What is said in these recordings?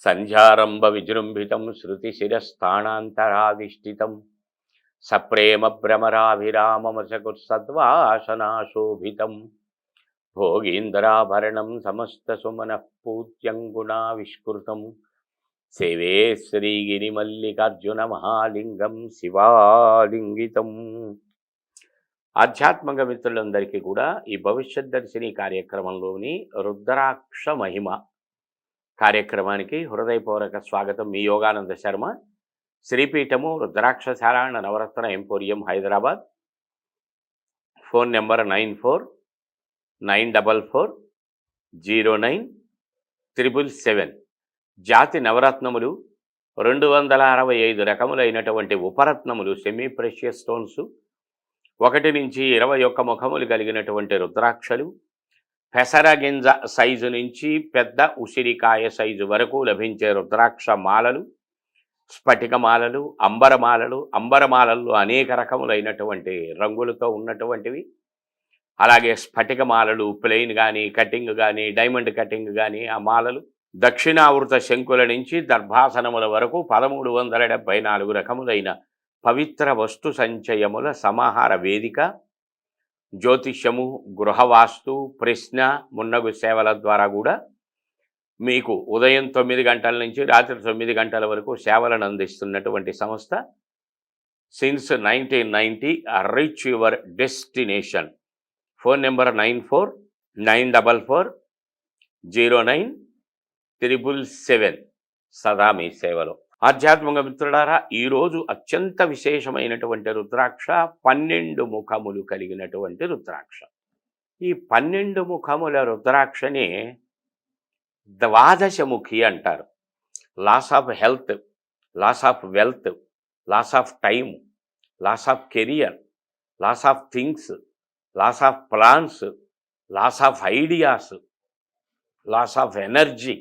సంధ్యారంభ విజృంభితం శృతిశిరస్థానాంతరాధిష్ఠితం సప్రేమ భ్రమరాభిరామమసకుత్సద్వాసనాశోభితం భోగీంద్రాభరణం సమస్తసుమనః పూజ్యం గుణావిష్కృతం సేవే శ్రీగిరిమల్లికార్జున మహాలింగం శివాలింగితం. ఆధ్యాత్మిక మిత్రులందరికీ కూడా ఈ భవిష్యత్ దర్శిని కార్యక్రమంలోని రుద్రాక్ష మహిమ కార్యక్రమానికి హృదయపూర్వక స్వాగతం. మీ యోగానంద శర్మ, శ్రీపీఠము రుద్రాక్షశాల నవరత్న ఎంపోరియం, హైదరాబాద్. Phone number 9494409777. జాతి నవరత్నములు 265 రకములైనటువంటి ఉపరత్నములు, సెమీ ప్రెషియస్ స్టోన్స్, 1 నుంచి 21 ముఖములు కలిగినటువంటి రుద్రాక్షలు, పెసరగింజ సైజు నుంచి పెద్ద ఉసిరికాయ సైజు వరకు లభించే రుద్రాక్ష మాలలు, స్ఫటికమాలలు, అంబరమాలల్లో అనేక రకములైనటువంటి రంగులతో ఉన్నటువంటివి. అలాగే స్ఫటికమాలలు, ప్లెయిన్ కానీ, కటింగ్ కానీ, డైమండ్ కటింగ్ కానీ, ఆ మాలలు దక్షిణావృత శంకుల నుంచి దర్భాసనముల వరకు 1374 రకములైన పవిత్ర వస్తు సంచయముల సమాహార వేదిక, జ్యోతిష్యము, గృహవాస్తు, ప్రశ్న మున్నగు సేవల ద్వారా కూడా మీకు ఉదయం 9 గంటల నుంచి రాత్రి 9 గంటల వరకు సేవలను అందిస్తున్నటువంటి సంస్థ. Since 1990 reach your destination. Phone number 9494409777. సదా మీ సేవలో. ఆధ్యాత్మిక మిత్రులారా, ఈరోజు అత్యంత విశేషమైనటువంటి రుద్రాక్ష 12 ముఖములు కలిగినటువంటి రుద్రాక్ష. ఈ 12 ముఖముల రుద్రాక్షని ద్వాదశముఖి అంటారు. Loss of health, loss of wealth, loss of time, loss of career, loss of things, loss of plans, loss of ideas, loss of energy.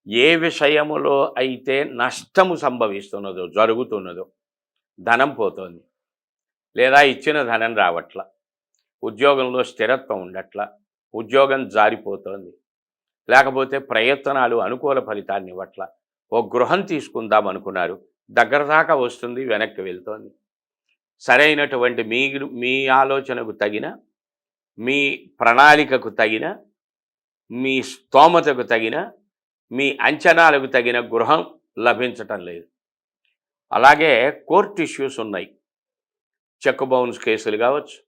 ఏ విషయములో అయితే నష్టము సంభవిస్తున్నదో, జరుగుతున్నదో, ధనం పోతుంది, లేదా ఇచ్చిన ధనం రావట్ల, ఉద్యోగంలో స్థిరత్వం ఉండట్ల, ఉద్యోగం జారిపోతోంది, లేకపోతే ప్రయత్నాలు అనుకూల ఫలితాన్ని ఇవ్వట్ల, ఓ గృహం తీసుకుందాం అనుకున్నారు, దగ్గర దాకా వస్తుంది, వెనక్కి వెళ్తోంది. సరైనటువంటి మీ ఆలోచనకు తగిన, మీ ప్రణాళికకు తగిన, మీ స్తోమతకు తగిన, మీ అంచనాలకు తగిన గృహం లభించటం లేదు. అలాగే కోర్టు ఇష్యూస్ ఉన్నాయి. చెక్ బౌన్స్ కేసులు కావచ్చు,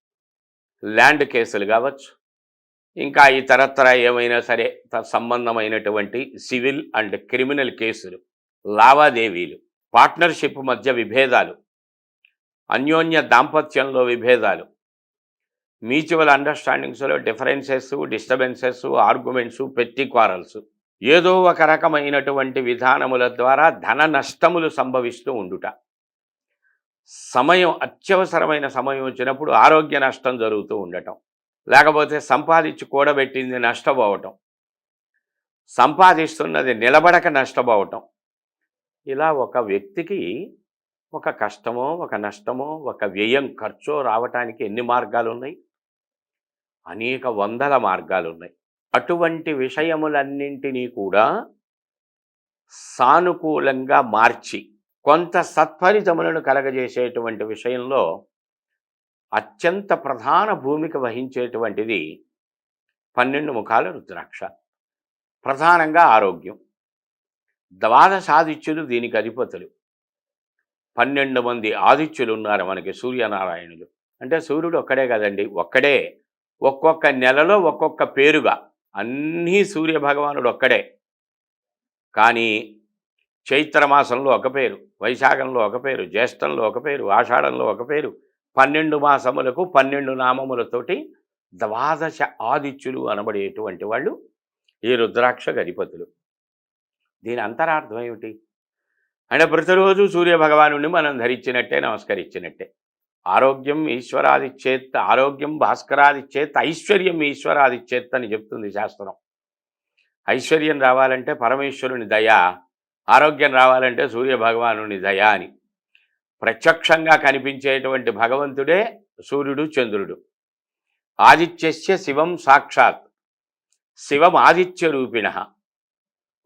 ల్యాండ్ కేసులు కావచ్చు, ఇంకా ఇతరత్ర ఏమైనా సరే సంబంధమైనటువంటి సివిల్ అండ్ క్రిమినల్ కేసులు, లావాదేవీలు, పార్ట్నర్షిప్ మధ్య విభేదాలు, అన్యోన్య దాంపత్యంలో విభేదాలు, మ్యూచువల్ అండర్స్టాండింగ్స్లో డిఫరెన్సెస్, డిస్టర్బెన్సెస్, ఆర్గ్యుమెంట్స్, పెట్టి క్వారల్స్, ఏదో ఒక రకమైనటువంటి విధానముల ద్వారా ధన నష్టములు సంభవిస్తూ ఉండుట, సమయం అత్యవసరమైన సమయం వచ్చినప్పుడు ఆరోగ్య నష్టం జరుగుతూ ఉండటం, లేకపోతే సంపాదించి కూడబెట్టింది నష్టపోవటం, సంపాదిస్తున్నది నిలబడక నష్టపోవటం. ఇలా ఒక వ్యక్తికి ఒక కష్టమో, ఒక నష్టమో, ఒక వ్యయం, ఖర్చో రావటానికి ఎన్ని మార్గాలు ఉన్నాయి? అనేక వందల మార్గాలు ఉన్నాయి. అటువంటి విషయములన్నింటినీ కూడా సానుకూలంగా మార్చి కొంత సత్ఫలితములను కలగజేసేటువంటి విషయంలో అత్యంత ప్రధాన భూమిక వహించేటువంటిది 12 ముఖాల రుద్రాక్ష. ప్రధానంగా ఆరోగ్యం. ద్వాదశాదిత్యులు దీనికి అధిపతులు. 12 మంది ఆదిత్యులు ఉన్నారు మనకి, సూర్యనారాయణులు. అంటే సూర్యుడు ఒక్కడే కదండి, ఒక్కడే. ఒక్కొక్క నెలలో ఒక్కొక్క పేరుగా అన్నీ సూర్యభగవానుడు ఒక్కడే. కానీ చైత్రమాసంలో ఒక పేరు, వైశాఖంలో ఒక పేరు, జ్యేష్ఠంలో ఒక పేరు, ఆషాఢంలో ఒక పేరు, 12 మాసములకు 12 నామములతోటి ద్వాదశ ఆదిత్యులు అనబడేటువంటి వాళ్ళు ఈ రుద్రాక్ష అధిపతులు. దీని అంతరార్థం ఏమిటి అంటే, ప్రతిరోజు సూర్యభగవానుడిని మనం ధరించినట్టే, నమస్కరించినట్టే. ఆరోగ్యం ఈశ్వరాదిచ్చేత్, ఆరోగ్యం భాస్కరాదిచ్చేత్, ఐశ్వర్యం ఈశ్వరాదిచ్చేత్ అని చెప్తుంది శాస్త్రం. ఐశ్వర్యం రావాలంటే పరమేశ్వరుని దయ, ఆరోగ్యం రావాలంటే సూర్యభగవానుని దయ అని. ప్రత్యక్షంగా కనిపించేటువంటి భగవంతుడే సూర్యుడు, చంద్రుడు. ఆదిత్యస్య శివం సాక్షాత్, శివం ఆదిత్య రూపిణ.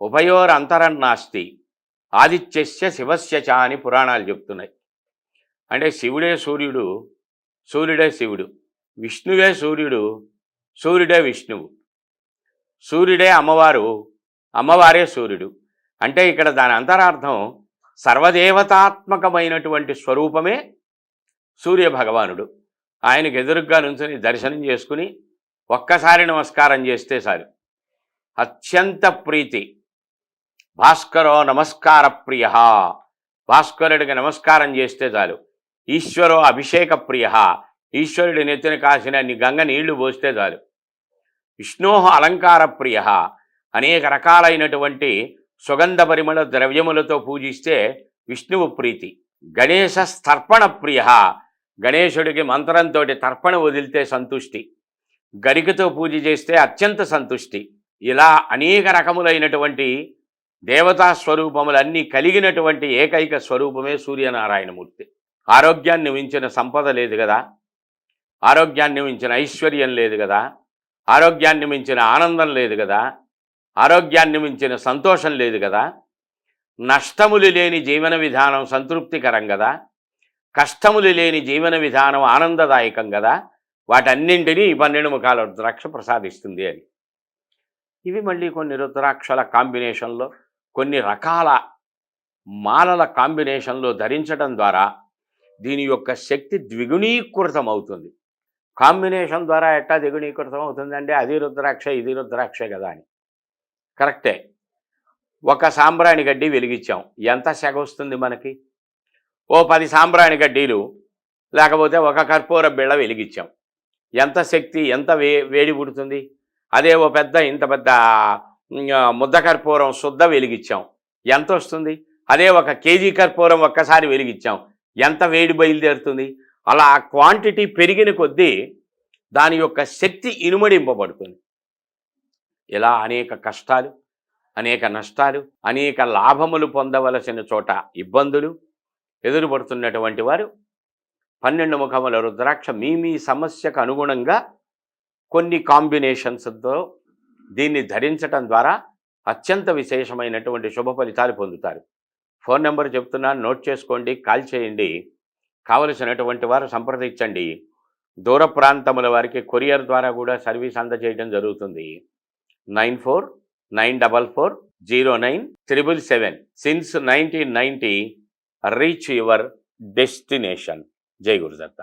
ఉభయోరంతరం నాస్తి ఆదిత్యస్య శివస్య చ అని పురాణాలు చెప్తున్నాయి. అంటే శివుడే సూర్యుడు, సూర్యుడే శివుడు, విష్ణువే సూర్యుడు, సూర్యుడే విష్ణువు, సూర్యుడే అమ్మవారు, అమ్మవారే సూర్యుడు. అంటే ఇక్కడ దాని అంతరార్థం సర్వదేవతాత్మకమైనటువంటి స్వరూపమే సూర్య భగవానుడు. ఆయనకు ఎదురుగ్గా నుంచుని దర్శనం చేసుకుని ఒక్కసారి నమస్కారం చేస్తే చాలు. అత్యంత ప్రీతి. భాస్కరో నమస్కార ప్రియ, భాస్కరుడికి నమస్కారం చేస్తే చాలు. ఈశ్వరో అభిషేక ప్రియ, ఈశ్వరుడి నెత్తిన కాసిన గంగ నీళ్లు పోస్తే చాలు. విష్ణోహ అలంకార ప్రియ, అనేక రకాలైనటువంటి సుగంధ పరిమళ ద్రవ్యములతో పూజిస్తే విష్ణువు ప్రీతి. గణేశ స్తర్పణ ప్రియ, గణేశుడికి మంత్రంతో తర్పణ వదిలితే సంతుష్టి, గరికతో పూజ చేస్తే అత్యంత సంతుష్టి. ఇలా అనేక రకములైనటువంటి దేవతా స్వరూపములన్నీ కలిగినటువంటి ఏకైక స్వరూపమే సూర్యనారాయణమూర్తి. ఆరోగ్యాన్ని మించిన సంపద లేదు కదా, ఆరోగ్యాన్ని మించిన ఐశ్వర్యం లేదు కదా, ఆరోగ్యాన్ని మించిన ఆనందం లేదు కదా, ఆరోగ్యాన్ని మించిన సంతోషం లేదు కదా, నష్టములు లేని జీవన విధానం సంతృప్తికరం కదా, కష్టములు లేని జీవన విధానం ఆనందదాయకం కదా. వాటన్నింటినీ 12 ముఖాల రుద్రాక్ష ప్రసాదిస్తుంది అని. ఇవి మళ్ళీ కొన్ని రుద్రాక్షల కాంబినేషన్లో, కొన్ని రకాల మాలల కాంబినేషన్లో ధరించడం ద్వారా దీని యొక్క శక్తి ద్విగుణీకృతం అవుతుంది. కాంబినేషన్ ద్వారా ఎట్టా ద్విగుణీకృతం అవుతుందంటే అది రుద్రాక్ష ఇది రుద్రాక్ష కదా అని. కరెక్టే. ఒక సాంబ్రాణి గడ్డి వెలిగించాం, ఎంత సెగ వస్తుంది మనకి? ఓ 10 సాంబ్రాణి గడ్డీలు లేకపోతే ఒక కర్పూర బిళ్ళ వెలిగించాం, ఎంత శక్తి, ఎంత వేడి పుడుతుంది? అదే ఓ ఇంత పెద్ద ముద్ద కర్పూరం శుద్ధ వెలిగించాం, ఎంత వస్తుంది? అదే 1 కేజీ కర్పూరం ఒక్కసారి వెలిగించాం, ఎంత వేడి బయలుదేరుతుంది? అలా క్వాంటిటీ పెరిగిన కొద్దీ దాని యొక్క శక్తి ఇనుమడింపబడుతుంది. ఇలా అనేక కష్టాలు, అనేక నష్టాలు, అనేక లాభములు పొందవలసిన చోట ఇబ్బందులు ఎదురుపడుతున్నటువంటి వారు 12 ముఖముల రుద్రాక్ష మీ సమస్యకు అనుగుణంగా కొన్ని కాంబినేషన్స్తో దీన్ని ధరించటం ద్వారా అత్యంత విశేషమైనటువంటి శుభ ఫలితాలు పొందుతారు. ఫోన్ నెంబర్ చెప్తున్నాను, నోట్ చేసుకోండి, కాల్ చేయండి. కావలసినటువంటి వారు సంప్రదించండి. దూర ప్రాంతముల వారికి కొరియర్ ద్వారా కూడా సర్వీస్ అందజేయడం జరుగుతుంది. 9494409777. Since 1990 reach your destination. జై గురుదత్త.